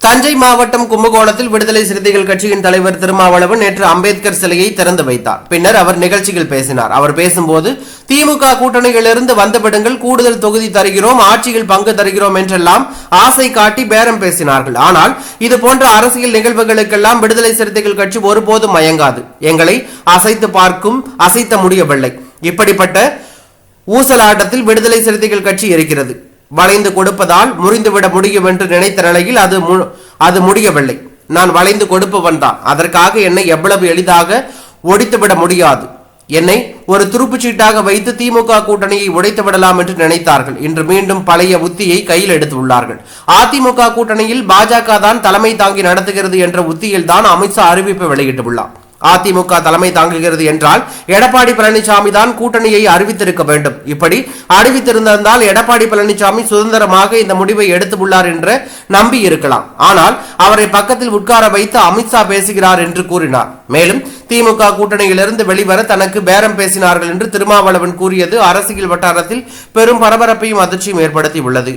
தஞ்சை மாவட்டம் கும்பகோணத்தில் விடுதலை சிறுத்தைகள் கட்சியின் தலைவர் திருமாவளவன் நேற்று அம்பேத்கர் சிலையை திறந்து வைத்தார். பின்னர் அவர் நிகழ்ச்சியில் பேசினார். அவர் பேசும்போது திமுக கூட்டணியிலிருந்து வந்துவிடுங்கள், கூடுதல் தொகுதி தருகிறோம், ஆட்சியில் பங்கு தருகிறோம் என்றெல்லாம் ஆசை காட்டி பேரம் பேசினார்கள். ஆனால் இது போன்ற அரசியல் நிகழ்வுகளுக்கெல்லாம் விடுதலை சிறுத்தைகள் கட்சி ஒருபோதும் மயங்காது. எங்களை அசைத்த முடியவில்லை. இப்படிப்பட்ட ஊசலாட்டத்தில் விடுதலை சிறுத்தைகள் கட்சி இருக்கிறது. வளைந்து கொடுப்பதால் முறிந்துவிட முடியும் என்று நினைத்த நிலையில் அது முடியவில்லை. நான் வளைந்து கொடுப்பவன் தான். அதற்காக என்னை எவ்வளவு எளிதாக ஒடித்துவிட முடியாது. என்னை ஒரு துருப்புச்சீட்டாக வைத்து திமுக கூட்டணியை உடைத்து விடலாம் என்று நினைத்தார்கள். இன்று மீண்டும் பழைய உத்தியை கையில் எடுத்துள்ளார்கள். அதிமுக கூட்டணியில் பாஜக தான் தலைமை தாங்கி நடத்துகிறது என்ற உத்தியில் தான் அமித்ஷா அறிவிப்பு வெளியிட்டுள்ளார். அதிமுக தலைமை தாங்குகிறது என்றால் எடப்பாடி பழனிசாமி தான் கூட்டணியை அறிவித்திருக்க வேண்டும். இப்படி அறிவித்திருந்தால் எடப்பாடி பழனிசாமி சுதந்திரமாக இந்த முடிவை எடுத்துள்ளார் என்று நம்பி இருக்கலாம். ஆனால் அவரை பக்கத்தில் உட்கார வைத்து அமித்ஷா பேசுகிறார் என்று கூறினார். மேலும் திமுக கூட்டணியிலிருந்து வெளிவர தனக்கு பேரம் பேசினார்கள் என்று திருமாவளவன் கூறியது அரசியல் வட்டாரத்தில் பெரும் பரபரப்பையும் அதிர்ச்சியும் ஏற்படுத்தி உள்ளது.